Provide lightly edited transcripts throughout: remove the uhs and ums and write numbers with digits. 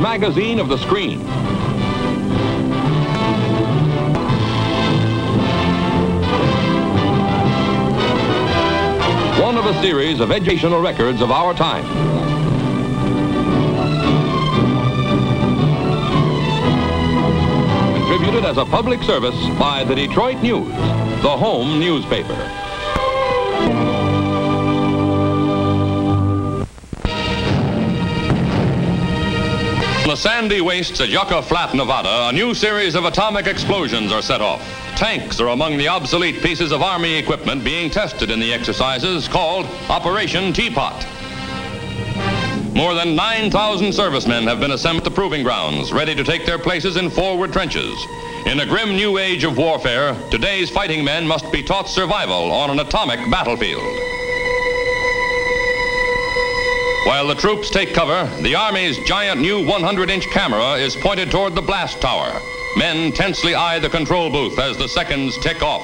magazine of the screen. One of a series of educational records of our time. Contributed as a public service by the Detroit News, the home newspaper. On the sandy wastes at Yucca Flat, Nevada, a new series of atomic explosions are set off. Tanks are among the obsolete pieces of Army equipment being tested in the exercises called Operation Teapot. More than 9,000 servicemen have been assembled at the proving grounds, ready to take their places in forward trenches. In a grim new age of warfare, today's fighting men must be taught survival on an atomic battlefield. While the troops take cover, the Army's giant new 100-inch camera is pointed toward the blast tower. Men tensely eye the control booth as the seconds tick off.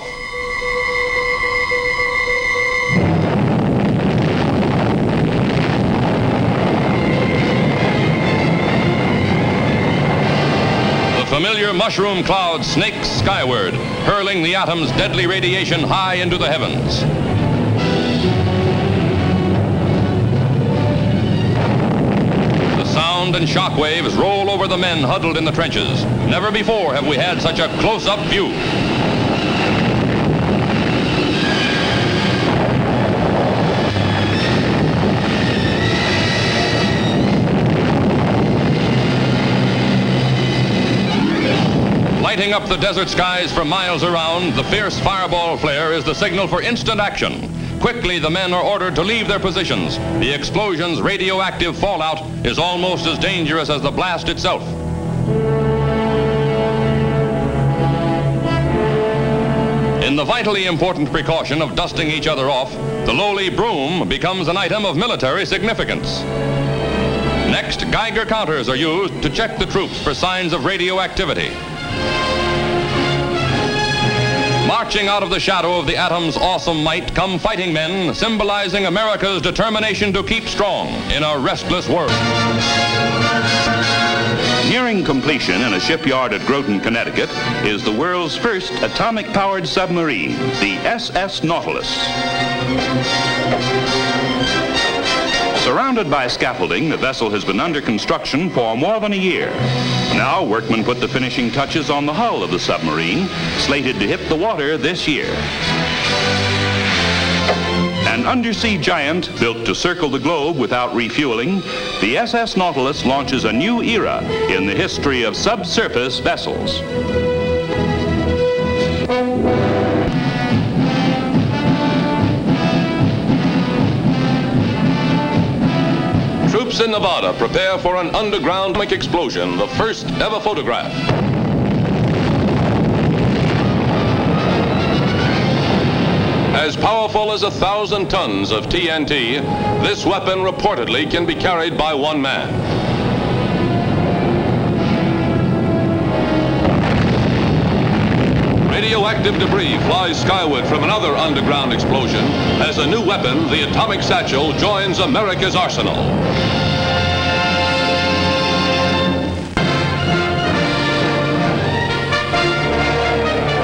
The familiar mushroom cloud snakes skyward, hurling the atom's deadly radiation high into the heavens. Sound and shock waves roll over the men huddled in the trenches. Never before have we had such a close-up view. Lighting up the desert skies for miles around, the fierce fireball flare is the signal for instant action. Quickly, the men are ordered to leave their positions. The explosion's radioactive fallout is almost as dangerous as the blast itself. In the vitally important precaution of dusting each other off, the lowly broom becomes an item of military significance. Next, Geiger counters are used to check the troops for signs of radioactivity. Marching out of the shadow of the atom's awesome might come fighting men, symbolizing America's determination to keep strong in a restless world. Nearing completion in a shipyard at Groton, Connecticut, is the world's first atomic-powered submarine, the SS Nautilus. Surrounded by scaffolding, the vessel has been under construction for more than a year. Now, workmen put the finishing touches on the hull of the submarine, slated to hit the water this year. An undersea giant built to circle the globe without refueling, the SS Nautilus launches a new era in the history of subsurface vessels. Troops in Nevada prepare for an underground atomic explosion, the first ever photograph. As powerful as 1,000 tons of TNT, this weapon reportedly can be carried by one man. Radioactive debris flies skyward from another underground explosion as a new weapon, the atomic satchel, joins America's arsenal.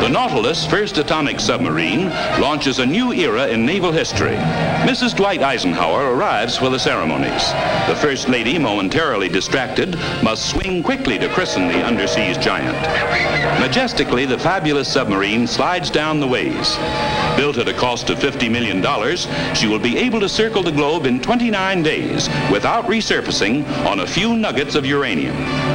The Nautilus, first atomic submarine, launches a new era in naval history. Mrs. Dwight Eisenhower arrives for the ceremonies. The First Lady, momentarily distracted, must swing quickly to christen the undersea's giant. Majestically, the fabulous submarine slides down the ways. Built at a cost of $50 million, she will be able to circle the globe in 29 days without resurfacing on a few nuggets of uranium.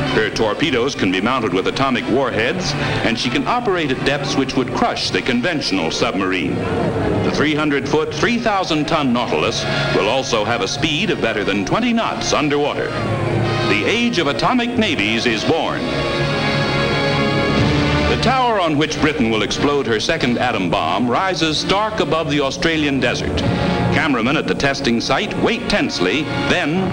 Her torpedoes can be mounted with atomic warheads, and she can operate at depths which would crush the conventional submarine. The 300-foot, 3,000-ton Nautilus will also have a speed of better than 20 knots underwater. The age of atomic navies is born. The tower on which Britain will explode her second atom bomb rises stark above the Australian desert. Cameramen at the testing site wait tensely, then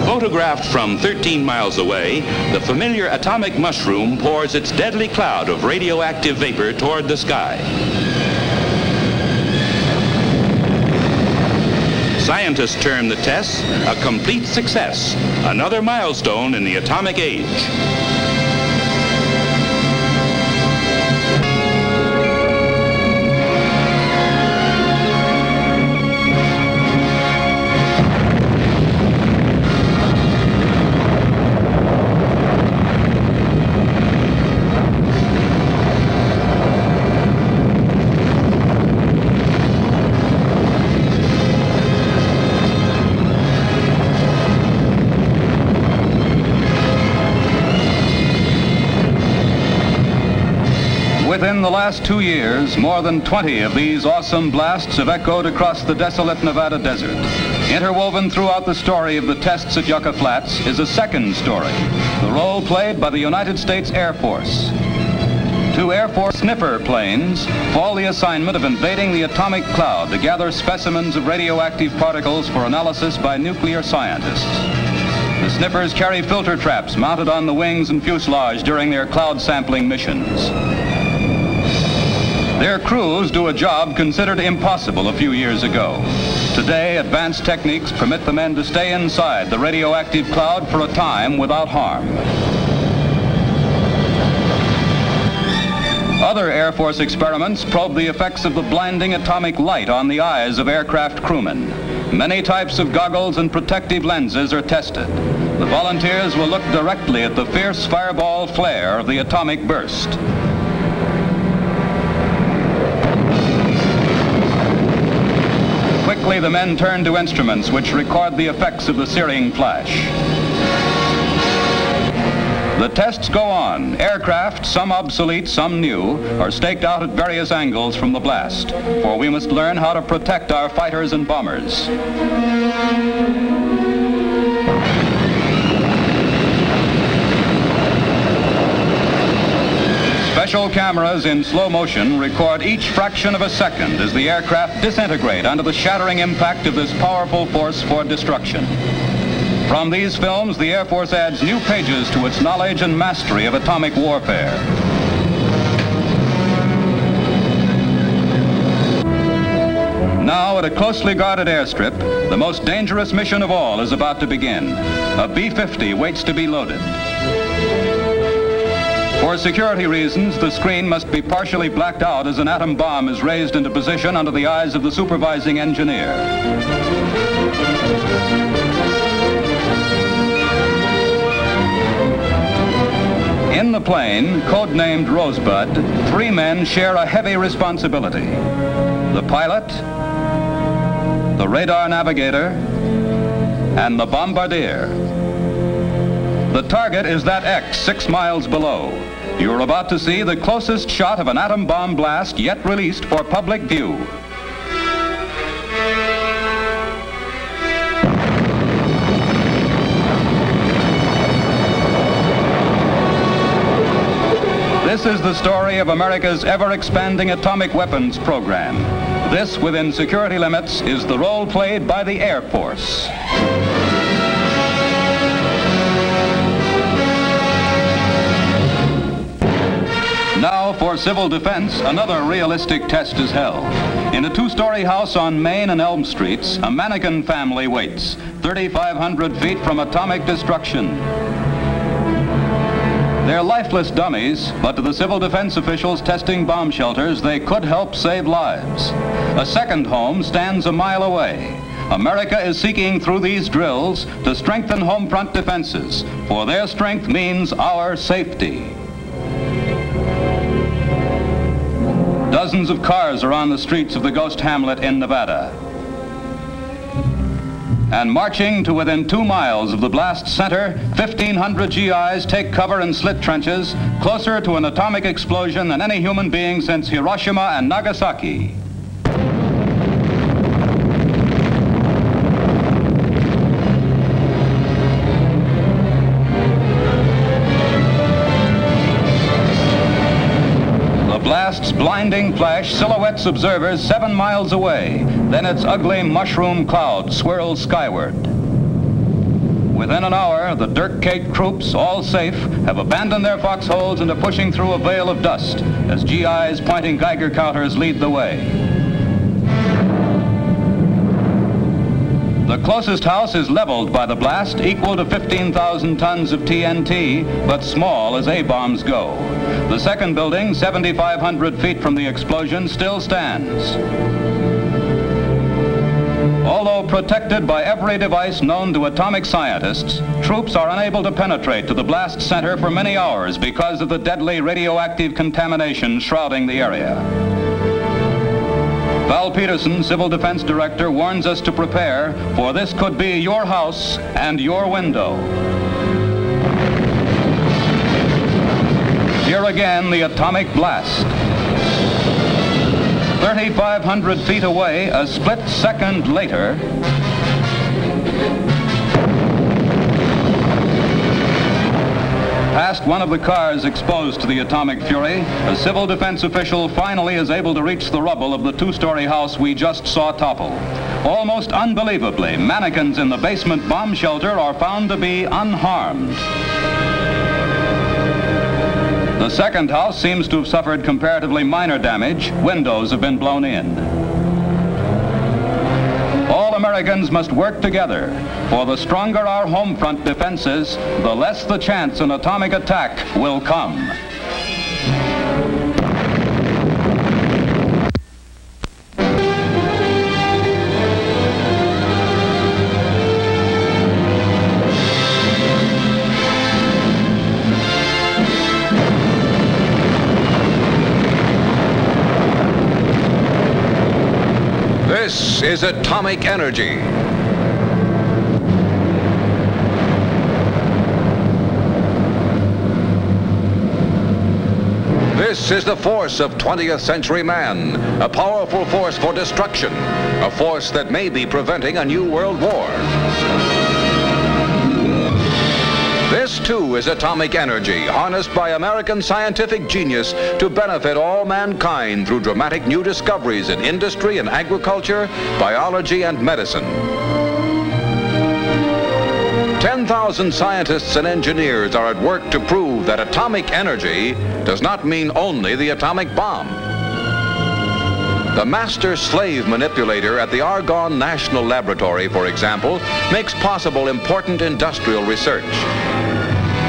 photographed from 13 miles away, the familiar atomic mushroom pours its deadly cloud of radioactive vapor toward the sky. Scientists term the tests a complete success, another milestone in the atomic age. Within the last 2 years, more than 20 of these awesome blasts have echoed across the desolate Nevada desert. Interwoven throughout the story of the tests at Yucca Flats is a second story, the role played by the United States Air Force. 2 Air Force sniffer planes fall the assignment of invading the atomic cloud to gather specimens of radioactive particles for analysis by nuclear scientists. The sniffers carry filter traps mounted on the wings and fuselage during their cloud sampling missions. Their crews do a job considered impossible a few years ago. Today, advanced techniques permit the men to stay inside the radioactive cloud for a time without harm. Other Air Force experiments probe the effects of the blinding atomic light on the eyes of aircraft crewmen. Many types of goggles and protective lenses are tested. The volunteers will look directly at the fierce fireball flare of the atomic burst. Quickly, the men turn to instruments which record the effects of the searing flash. The tests go on. Aircraft, some obsolete, some new, are staked out at various angles from the blast, for we must learn how to protect our fighters and bombers. Special cameras in slow motion record each fraction of a second as the aircraft disintegrate under the shattering impact of this powerful force for destruction. From these films, the Air Force adds new pages to its knowledge and mastery of atomic warfare. Now, at a closely guarded airstrip, the most dangerous mission of all is about to begin. A B-50 waits to be loaded. For security reasons, the screen must be partially blacked out as an atom bomb is raised into position under the eyes of the supervising engineer. In the plane, codenamed Rosebud, 3 men share a heavy responsibility. The pilot, the radar navigator, and the bombardier. The target is that X 6 miles below. You're about to see the closest shot of an atom bomb blast yet released for public view. This is the story of America's ever-expanding atomic weapons program. This, within security limits, is the role played by the Air Force. Now, for civil defense, another realistic test is held. In a 2-story house on Main and Elm Streets, a mannequin family waits, 3,500 feet from atomic destruction. They're lifeless dummies, but to the civil defense officials testing bomb shelters, they could help save lives. A second home stands a mile away. America is seeking through these drills to strengthen home front defenses, for their strength means our safety. Dozens of cars are on the streets of the ghost hamlet in Nevada. And marching to within 2 miles of the blast center, 1,500 GIs take cover in slit trenches, closer to an atomic explosion than any human being since Hiroshima and Nagasaki. The blast's blinding flash silhouettes observers 7 miles away. Then its ugly mushroom cloud swirls skyward. Within an hour, the Dirk-Kate troops, all safe, have abandoned their foxholes and are pushing through a veil of dust as GIs pointing Geiger counters lead the way. The closest house is leveled by the blast, equal to 15,000 tons of TNT, but small as A-bombs go. The second building, 7,500 feet from the explosion, still stands. Although protected by every device known to atomic scientists, troops are unable to penetrate to the blast center for many hours because of the deadly radioactive contamination shrouding the area. Val Peterson, Civil Defense Director, warns us to prepare, for this could be your house and your window. Here again, the atomic blast. 3,500 feet away, a split second later, past one of the cars exposed to the atomic fury, a civil defense official finally is able to reach the rubble of the two-story house we just saw topple. Almost unbelievably, mannequins in the basement bomb shelter are found to be unharmed. The second house seems to have suffered comparatively minor damage. Windows have been blown in. All Americans must work together, for the stronger our home front defense is, the less the chance an atomic attack will come. This is atomic energy. This is the force of 20th century man, a powerful force for destruction, a force that may be preventing a new world war. This, too, is atomic energy, harnessed by American scientific genius to benefit all mankind through dramatic new discoveries in industry and agriculture, biology and medicine. 10,000 scientists and engineers are at work to prove that atomic energy does not mean only the atomic bomb. The master-slave manipulator at the Argonne National Laboratory, for example, makes possible important industrial research.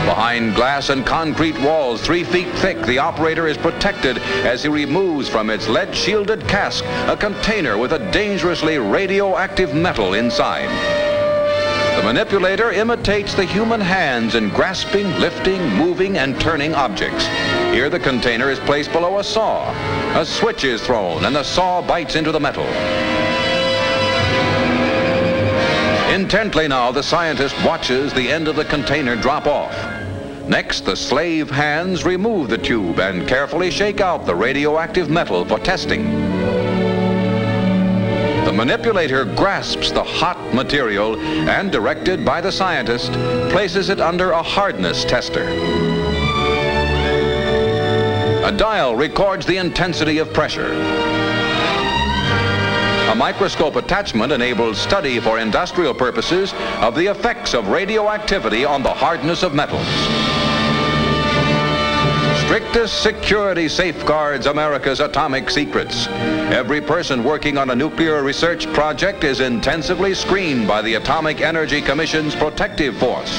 Behind glass and concrete walls 3 feet thick, the operator is protected as he removes from its lead-shielded cask a container with a dangerously radioactive metal inside. The manipulator imitates the human hands in grasping, lifting, moving, and turning objects. Here the container is placed below a saw. A switch is thrown and the saw bites into the metal. Intently now, the scientist watches the end of the container drop off. Next, the slave hands remove the tube and carefully shake out the radioactive metal for testing. The manipulator grasps the hot material and, directed by the scientist, places it under a hardness tester. A dial records the intensity of pressure. A microscope attachment enables study for industrial purposes of the effects of radioactivity on the hardness of metals. Strictest security safeguards America's atomic secrets. Every person working on a nuclear research project is intensively screened by the Atomic Energy Commission's protective force.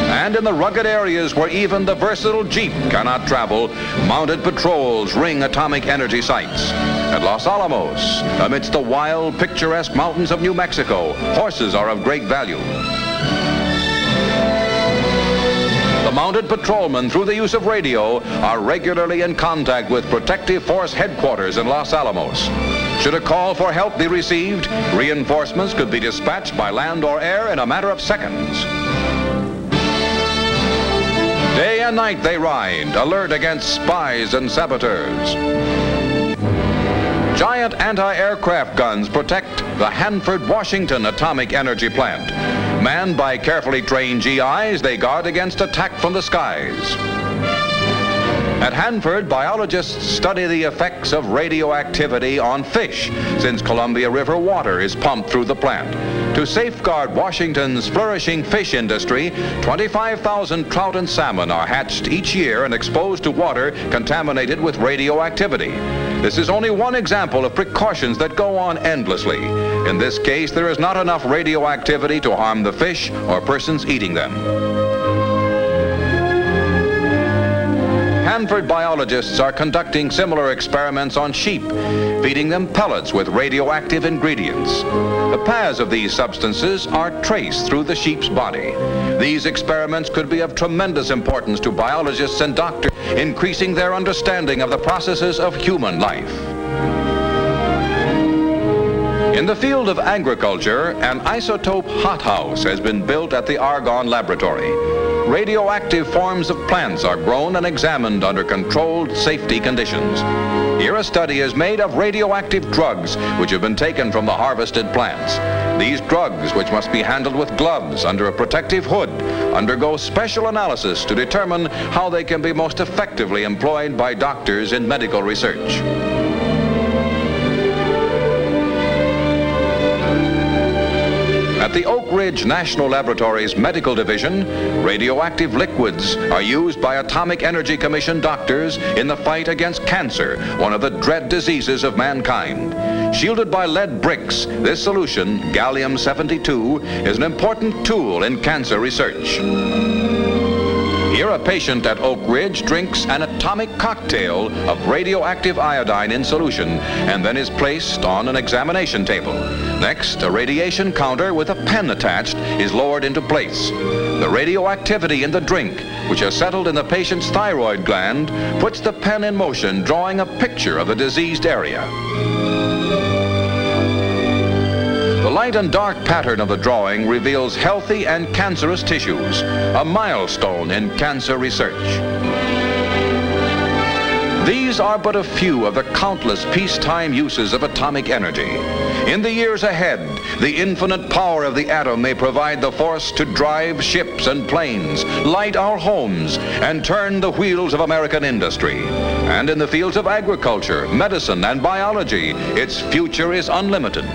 And in the rugged areas where even the versatile Jeep cannot travel, mounted patrols ring atomic energy sites. At Los Alamos, amidst the wild, picturesque mountains of New Mexico, horses are of great value. The mounted patrolmen, through the use of radio, are regularly in contact with Protective Force headquarters in Los Alamos. Should a call for help be received, reinforcements could be dispatched by land or air in a matter of seconds. Day and night they ride, alert against spies and saboteurs. Giant anti-aircraft guns protect the Hanford, Washington atomic energy plant. Manned by carefully trained GIs, they guard against attack from the skies. At Hanford, biologists study the effects of radioactivity on fish, since Columbia River water is pumped through the plant. To safeguard Washington's flourishing fish industry, 25,000 trout and salmon are hatched each year and exposed to water contaminated with radioactivity. This is only one example of precautions that go on endlessly. In this case, there is not enough radioactivity to harm the fish or persons eating them. Hanford biologists are conducting similar experiments on sheep, feeding them pellets with radioactive ingredients. The paths of these substances are traced through the sheep's body. These experiments could be of tremendous importance to biologists and doctors, increasing their understanding of the processes of human life. In the field of agriculture, an isotope hothouse has been built at the Argonne Laboratory. Radioactive forms of plants are grown and examined under controlled safety conditions. Here a study is made of radioactive drugs which have been taken from the harvested plants. These drugs, which must be handled with gloves under a protective hood, undergo special analysis to determine how they can be most effectively employed by doctors in medical research. At the Oak Ridge National Laboratory's Medical Division, radioactive liquids are used by Atomic Energy Commission doctors in the fight against cancer, one of the dread diseases of mankind. Shielded by lead bricks, this solution, gallium-72, is an important tool in cancer research. Here a patient at Oak Ridge drinks an atomic cocktail of radioactive iodine in solution and then is placed on an examination table. Next, a radiation counter with a pen attached is lowered into place. The radioactivity in the drink, which has settled in the patient's thyroid gland, puts the pen in motion, drawing a picture of the diseased area. The light and dark pattern of the drawing reveals healthy and cancerous tissues, a milestone in cancer research. These are but a few of the countless peacetime uses of atomic energy. In the years ahead, the infinite power of the atom may provide the force to drive ships and planes, light our homes, and turn the wheels of American industry. And in the fields of agriculture, medicine, and biology, its future is unlimited.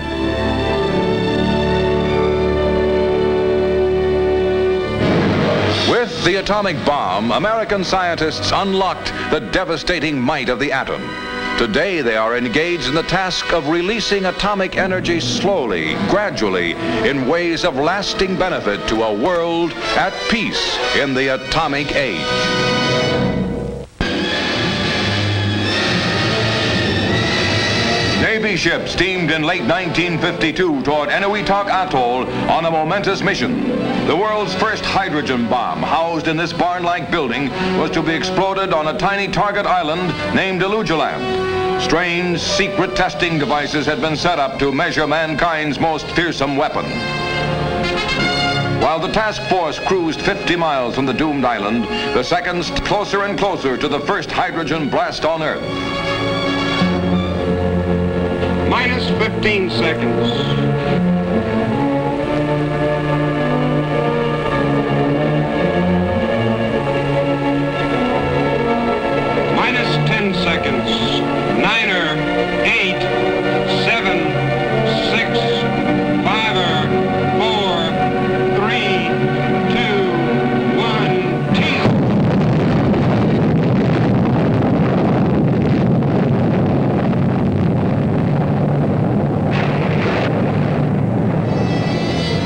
With the atomic bomb, American scientists unlocked the devastating might of the atom. Today, they are engaged in the task of releasing atomic energy slowly, gradually, in ways of lasting benefit to a world at peace in the atomic age. Navy ship steamed in late 1952 toward Enewetak Atoll on a momentous mission. The world's first hydrogen bomb, housed in this barn-like building, was to be exploded on a tiny target island named Alujaland. Strange, secret testing devices had been set up to measure mankind's most fearsome weapon. While the task force cruised 50 miles from the doomed island, the seconds closer and closer to the first hydrogen blast on Earth. Minus 15 seconds. Minus 10 seconds. 9, 8, 7, 6, 5, 4, 3, 2, 1, team.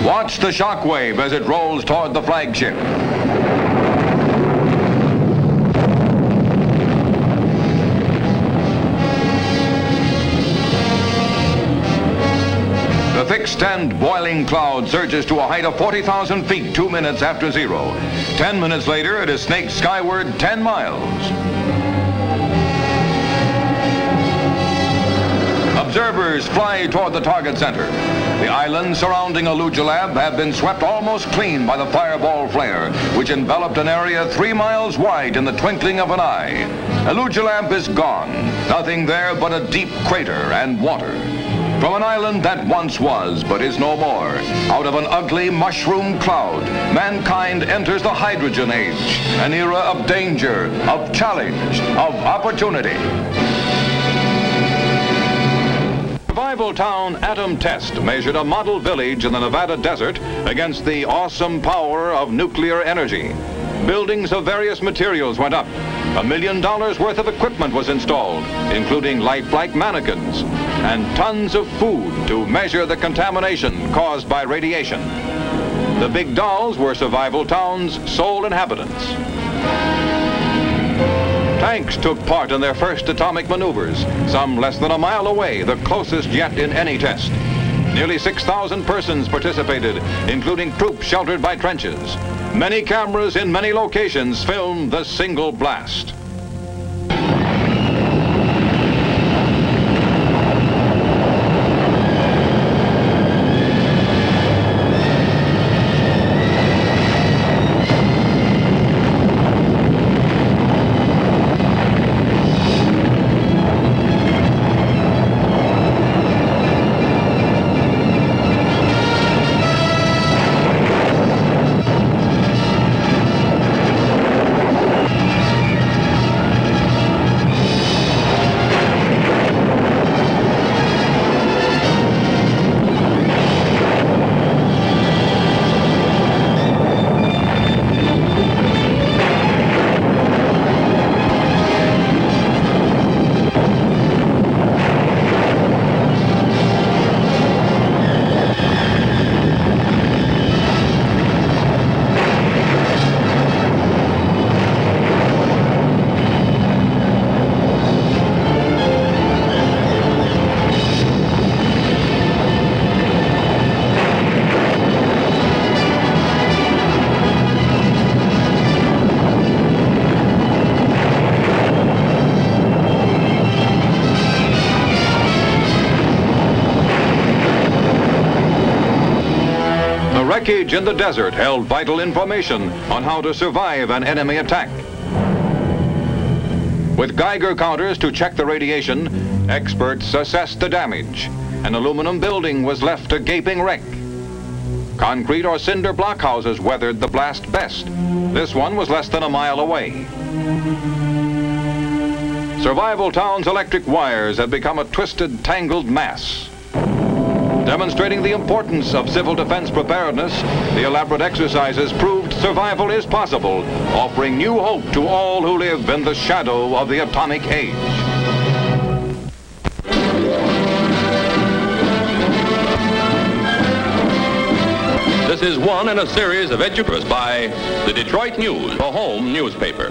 Watch the shockwave as it rolls toward the flagship. The fixed and boiling cloud surges to a height of 40,000 feet 2 minutes after zero. 10 minutes later, it has snaked skyward 10 miles. Observers fly toward the target center. The islands surrounding Alujalab have been swept almost clean by the fireball flare, which enveloped an area 3 miles wide in the twinkling of an eye. Alujalab is gone. Nothing there but a deep crater and water. From an island that once was, but is no more, out of an ugly mushroom cloud, mankind enters the hydrogen age, an era of danger, of challenge, of opportunity. Survival town Atom Test measured a model village in the Nevada desert against the awesome power of nuclear energy. Buildings of various materials went up. $1 million worth of equipment was installed, including lifelike mannequins and tons of food to measure the contamination caused by radiation. The big dolls were Survival Town's sole inhabitants. Tanks took part in their first atomic maneuvers, some less than a mile away, the closest yet in any test. Nearly 6,000 persons participated, including troops sheltered by trenches. Many cameras in many locations filmed the single blast. Wreckage in the desert held vital information on how to survive an enemy attack. With Geiger counters to check the radiation, experts assessed the damage. An aluminum building was left a gaping wreck. Concrete or cinder block houses weathered the blast best. This one was less than a mile away. Survival Town's electric wires had become a twisted, tangled mass. Demonstrating the importance of civil defense preparedness, the elaborate exercises proved survival is possible, offering new hope to all who live in the shadow of the atomic age. This is one in a series of educators by the Detroit News, a home newspaper.